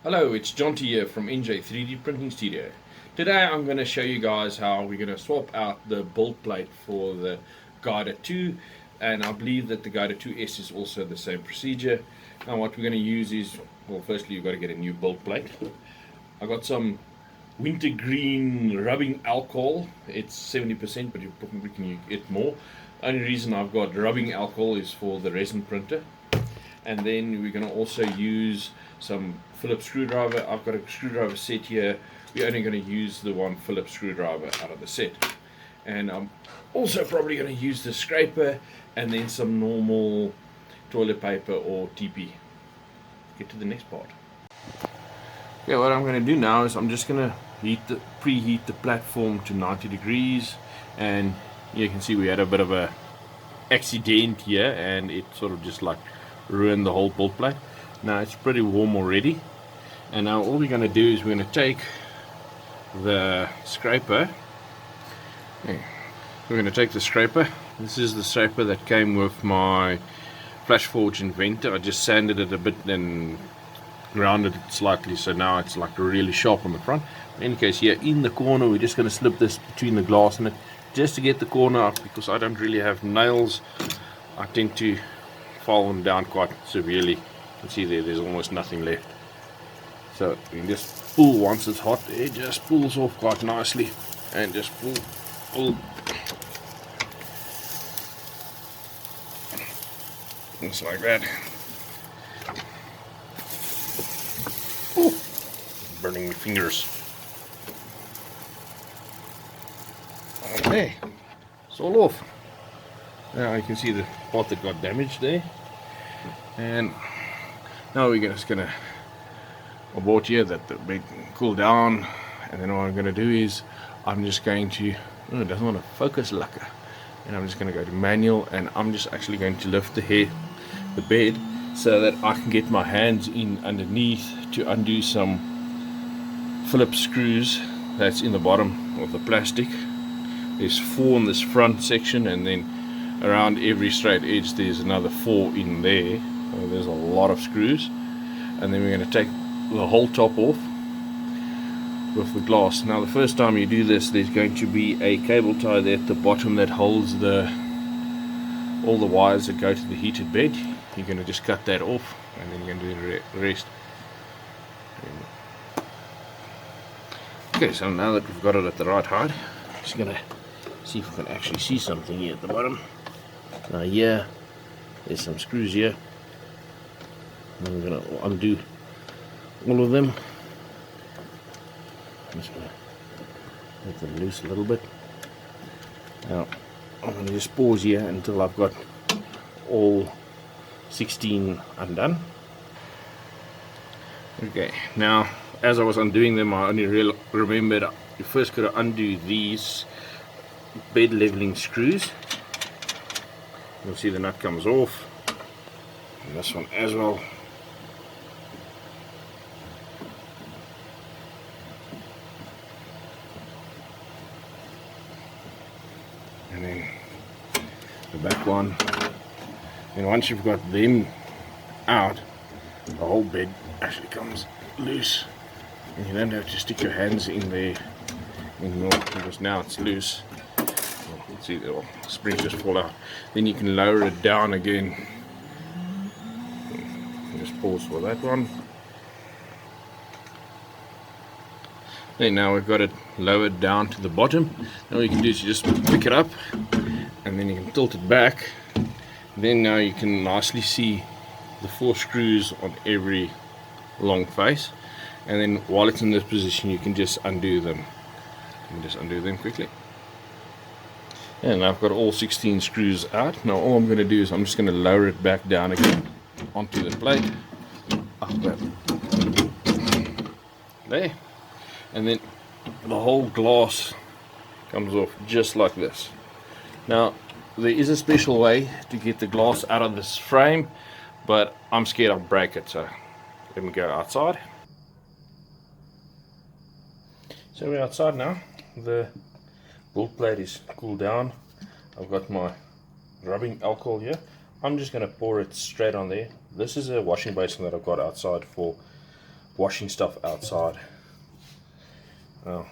Hello, it's John T here from NJ 3D Printing Studio. Today I'm going to show you guys how we're going to swap out the build plate for the Guider 2, and I believe that the Guider 2S is also the same procedure. Now what we're going to use is, well, firstly you've got to get a new build plate. I got some wintergreen rubbing alcohol. It's 70%, but you probably can get more. Only reason I've got rubbing alcohol is for the resin printer. And then we're going to also use some Phillips screwdriver. I've got a screwdriver set here. We're only going to use the one Phillips screwdriver out of the set. And I'm also probably going to use the scraper and then some normal toilet paper or TP. Get to the next part. Okay, what I'm going to do now is I'm just going to preheat the platform to 90 degrees, and you can see we had a bit of a accident here and it sort of just like ruined the whole build plate. Now it's pretty warm already, and now all we're going to do is we're going to take the scraper. We're going to take the scraper. This is the scraper that came with my FlashForge Inventor. I just sanded it a bit and grounded it slightly, so now it's like really sharp on the front. In any case, here in the corner we're just going to slip this between the glass and it just to get the corner out, because I don't really have nails. I tend to file them down quite severely. You can see there's almost nothing left. So you can just pull once it's hot. It just pulls off quite nicely, and just pull. Just like that. Ooh, burning my fingers. Okay, it's all off. Now you can see the part that got damaged there, and now we're just gonna abort here that the bed can cool down, and then what I'm gonna do is I'm just going to, oh, it doesn't want to focus lacquer, and I'm just gonna go to manual, and I'm just actually going to lift the bed so that I can get my hands in underneath to undo some Phillips screws that's in the bottom of the plastic. There's 4 in this front section, and then around every straight edge there's another 4 in there. So there's a lot of screws, and then we're going to take the whole top off with the glass. Now the first time you do this, there's going to be a cable tie there at the bottom that holds all the wires that go to the heated bed. You're going to just cut that off, and then you're going to do the rest. Okay, so now that we've got it at the right height, I'm just going to see if we can actually see something here at the bottom. Now here, there's some screws here. I'm going to undo all of them. I'm just going to make them loose a little bit. Now I'm going to just pause here until I've got all 16 undone. Okay, now as I was undoing them, I only remembered you first got to undo these bed leveling screws. You'll see the nut comes off, and this one as well. And then the back one. And once you've got them out, the whole bed actually comes loose, and you don't have to stick your hands in there anymore, because now it's loose. See, the springs just fall out. Then you can lower it down again. Just pause for that one. Then now we've got it lowered down to the bottom. Now what you can do is you just pick it up, and then you can tilt it back. Then now you can nicely see the 4 screws on every long face, and then while it's in this position you can just undo them. You can just undo them quickly. And I've got all 16 screws out. Now all I'm going to do is I'm just going to lower it back down again onto the plate. There. And then the whole glass comes off just like this. Now there is a special way to get the glass out of this frame, but I'm scared I'll break it, so let me go outside. So we're outside now. The build plate is cooled down. I've got my rubbing alcohol here. I'm just going to pour it straight on there. This is a washing basin that I've got outside for washing stuff outside. Well,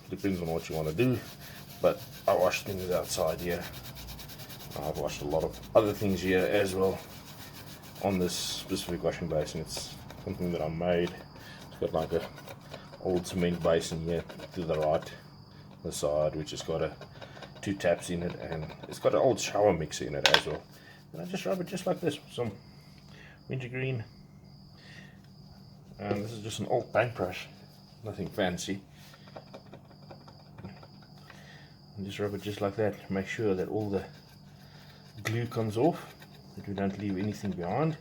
depends on what you want to do, but I wash things outside here. I've washed a lot of other things here as well on this specific washing basin. It's something that I made. It's got like a old cement basin here to the right, the side, which has got 2 taps in it, and it's got an old shower mixer in it as well. And I just rub it just like this with some wintergreen, and this is just an old paintbrush, nothing fancy. And just rub it just like that. Make sure that all the glue comes off, that we don't leave anything behind.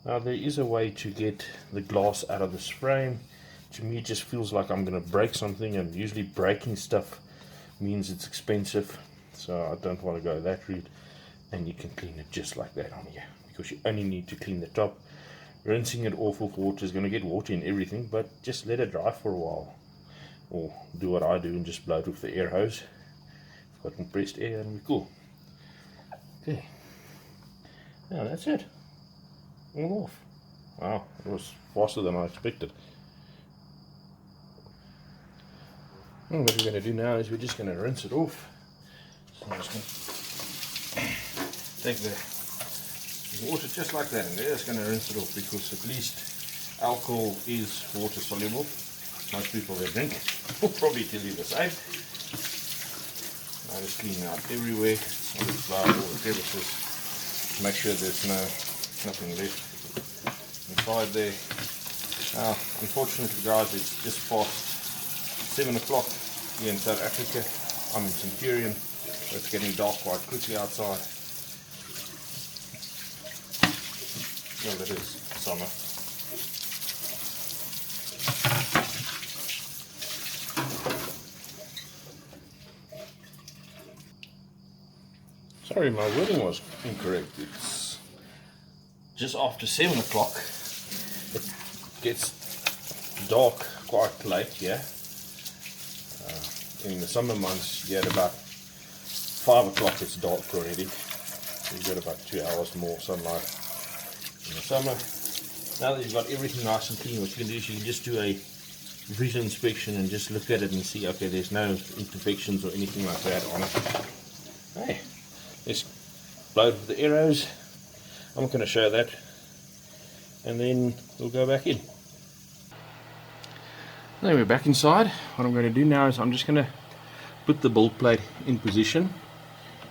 Now there is a way to get the glass out of this frame. To me it just feels like I'm going to break something, and usually breaking stuff means it's expensive, so I don't want to go that route. And you can clean it just like that on here, because you only need to clean the top. Rinsing it off with water is going to get water in everything, but just let it dry for a while, or do what I do and just blow it with the air hose. I've got compressed air and we're cool. Okay, now that's it, all off. Wow, it was faster than I expected. And what we're going to do now is we're just going to rinse it off. So I'm just going to take the water just like that, and they're just going to rinse it off, because at least alcohol is water soluble. Most people that drink will probably tell you the same. I just clean out everywhere, all the flour, all the crevices, make sure there's nothing left inside there. Now, unfortunately guys, it's just past 7 o'clock here in South Africa. I'm in Centurion, so it's getting dark quite quickly outside. Well, it is summer. Sorry, my wording was incorrect. It's just after 7 o'clock. It gets dark quite late here. In the summer months, you get about 5 o'clock it's dark already. So you get about 2 hours more sunlight in the summer. Now that you've got everything nice and clean, what you can do is you can just do a visual inspection and just look at it and see, okay, there's no imperfections or anything like that on it. Hey, let's blow it with the arrows. I'm not going to show that, and then we'll go back in. Then we're back inside. What I'm going to do now is I'm just going to put the build plate in position,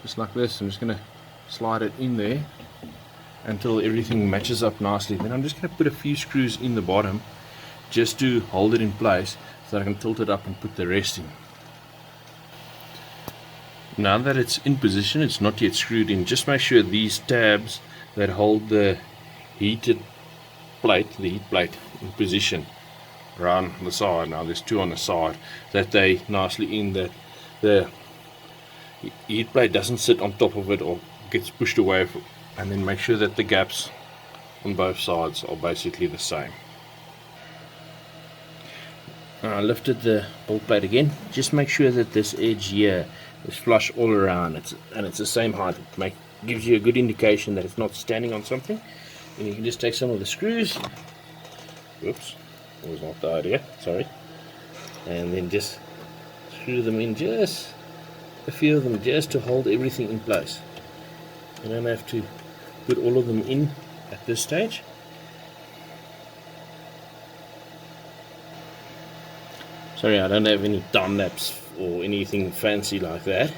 just like this. I'm just going to slide it in there until everything matches up nicely. Then I'm just going to put a few screws in the bottom just to hold it in place, so that I can tilt it up and put the rest in. Now that it's in position, it's not yet screwed in. Just make sure these tabs that hold the heated plate, the heat plate, in position around the side. Now there's 2 on the side, that they nicely in, that the heat plate doesn't sit on top of it or gets pushed away, and then make sure that the gaps on both sides are basically the same. Now I lifted the build plate again. Just make sure that this edge here is flush all around. It's the same height. It gives you a good indication that it's not standing on something. And you can just take some of the screws. Whoops. That was not the idea, sorry. And then just screw them in, just a few of them, just to hold everything in place. You don't have to put all of them in at this stage. Sorry, I don't have any time lapse or anything fancy like that.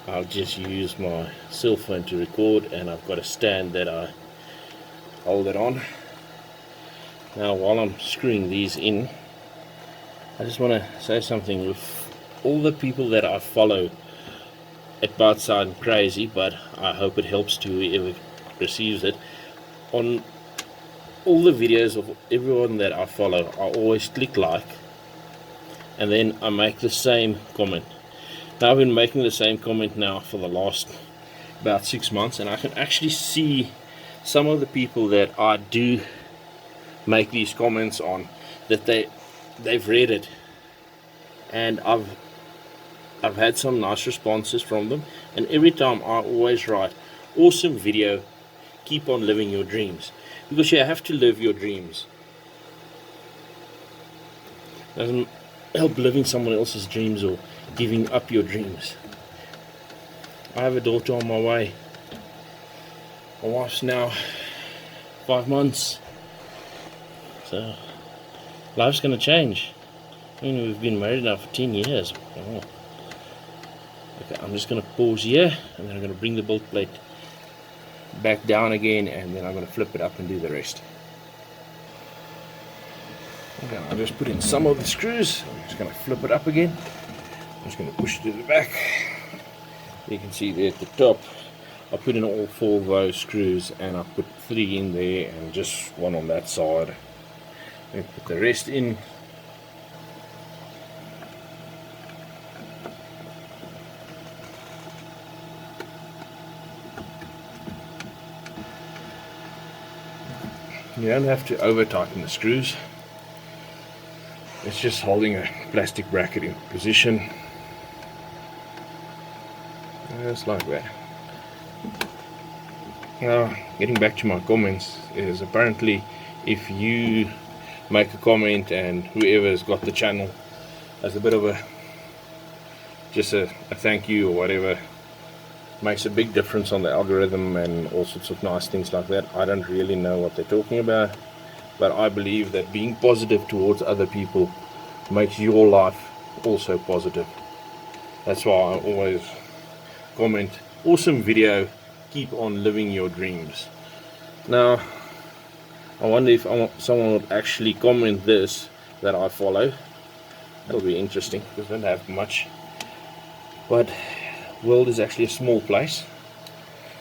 I'll just use my cell phone to record, and I've got a stand that I hold it on. Now while I'm screwing these in, I just want to say something. With all the people that I follow, it might sound crazy, but I hope it helps to whoever receives it. On all the videos of everyone that I follow, I always click like, and then I make the same comment. Now I've been making the same comment now for the last about 6 months, and I can actually see some of the people that I do make these comments on, that they've read it, and I've had some nice responses from them. And every time I always write, awesome video, keep on living your dreams, because you have to live your dreams. Doesn't help living someone else's dreams or giving up your dreams. I have a daughter on my way. My wife's now 5 months. So life's gonna change. I mean, we've been married now for 10 years. Oh. Okay, I'm just gonna pause here, and then I'm gonna bring the build plate back down again, and then I'm gonna flip it up and do the rest. Okay, I'll just put in some of the screws. I'm just gonna flip it up again. I'm just gonna push it to the back. You can see there at the top, I put in all 4 of those screws, and I put 3 in there and just 1 on that side. Then put the rest in. You don't have to over tighten the screws. It's just holding a plastic bracket in position. Just like that. Now, getting back to my comments, is apparently if you make a comment and whoever's got the channel as a bit of a thank you or whatever, makes a big difference on the algorithm and all sorts of nice things like that. I don't really know what they're talking about, but I believe that being positive towards other people makes your life also positive. That's why I always comment, awesome video, keep on living your dreams. Now, I wonder if someone would actually comment this that I follow. That'll be interesting because I don't have much. But world is actually a small place,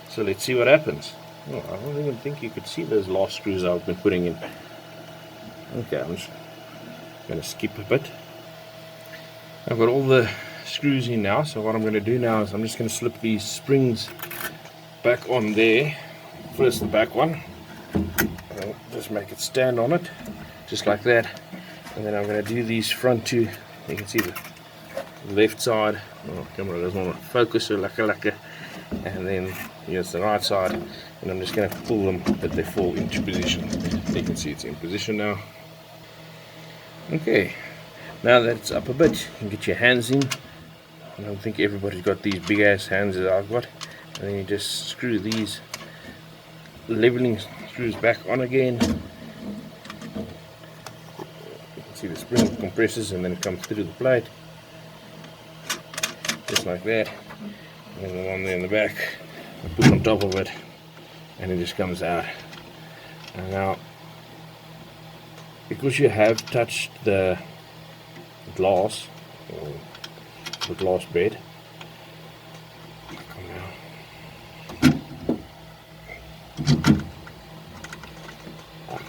so let's see what happens. Oh, I don't even think you could see those last screws I've been putting in. Okay, I'm just going to skip a bit. I've got all the screws in now, so what I'm going to do now is I'm just going to slip these springs back on there. First the back one, I'll just make it stand on it just like that, and then I'm going to do these front 2. You can see the left side. Oh, camera doesn't want to focus, so laka. And then here's the right side, and I'm just going to pull them that they fall into position. You can see it's in position now. Okay, now that it's up a bit, you can get your hands in. I don't think everybody's got these big ass hands that I've got. And then you just screw these leveling screws back on again. You can see the spring compresses and then it comes through the plate. Just like that. And the one there in the back, I put on top of it, and it just comes out. And now, because you have touched the glass, or the glass bed,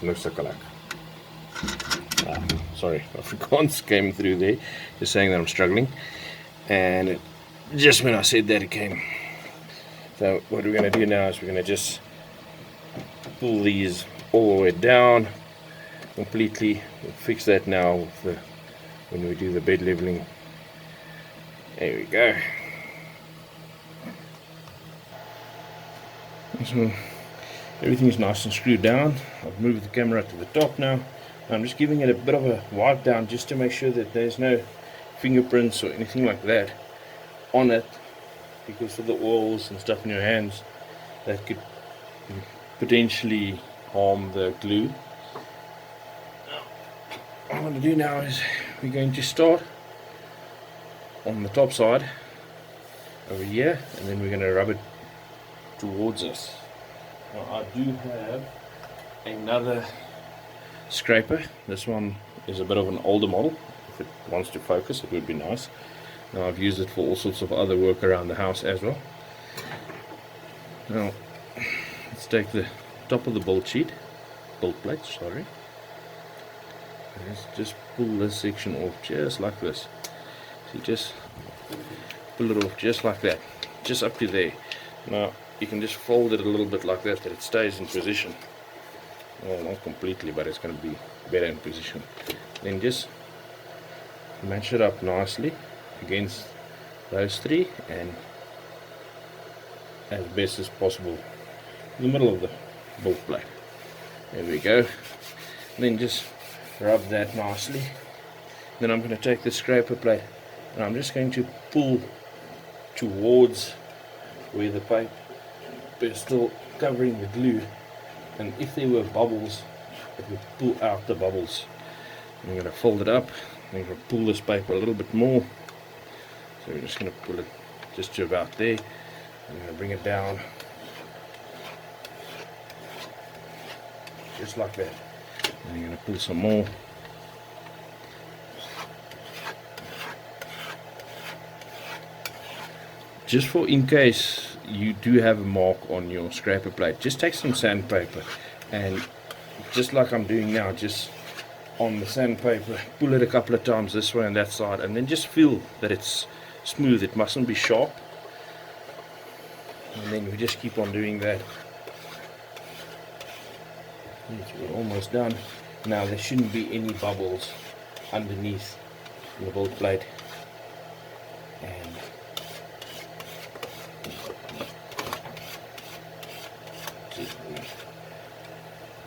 no sakalak. Sorry, Afrikaans came through there, just saying that I'm struggling. And just when I said that, it came. So what we're going to do now is we're going to just pull these all the way down completely. We'll fix that now with when we do the bed leveling. There we go. So everything's nice and screwed down. I've moved the camera to the top now. I'm just giving it a bit of a wipe down just to make sure that there's no fingerprints or anything like that on it, because of the oils and stuff in your hands that could potentially harm the glue. What I'm going to do now is we're going to start on the top side over here, and then we're going to rub it towards us. Now, I do have another scraper. This one is a bit of an older model. If it wants to focus, it would be nice. Now, I've used it for all sorts of other work around the house as well. Now, let's take the top of the build plate, sorry. Let's just pull this section off just like this. See, just pull it off just like that, just up to there. Now, you can just fold it a little bit like that it stays in position. Well, not completely, but it's going to be better in position. Then just match it up nicely against those 3 and as best as possible in the middle of the build plate. There we go. And then just rub that nicely Then I'm going to take the scraper plate and I'm just going to pull towards where the pipe is still covering the glue, and if there were bubbles it would pull out the bubbles. I'm going to fold it up. I'm going to pull this paper a little bit more, so we're just going to pull it just to about there. I'm going to bring it down just like that, and I'm going to pull some more. Just for in case you do have a mark on your scraper plate, just take some sandpaper and just like I'm doing now, just on the sandpaper pull it a couple of times this way and that side, and then just feel that it's smooth. It mustn't be sharp, and then we just keep on doing that. We're almost done. Now there shouldn't be any bubbles underneath the build plate, and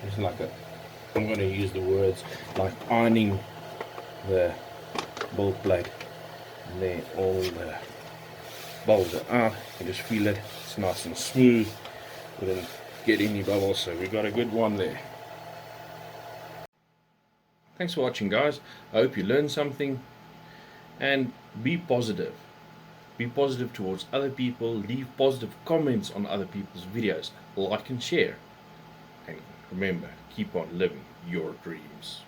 it's like I'm going to use the words like ironing the build plate, and then all the bubbles are out. You just feel it, it's nice and smooth, we didn't get any bubbles, so we got a good one there. Thanks for watching, guys. I hope you learned something, and be positive. Be positive towards other people, leave positive comments on other people's videos, like and share, and remember, keep on living your dreams.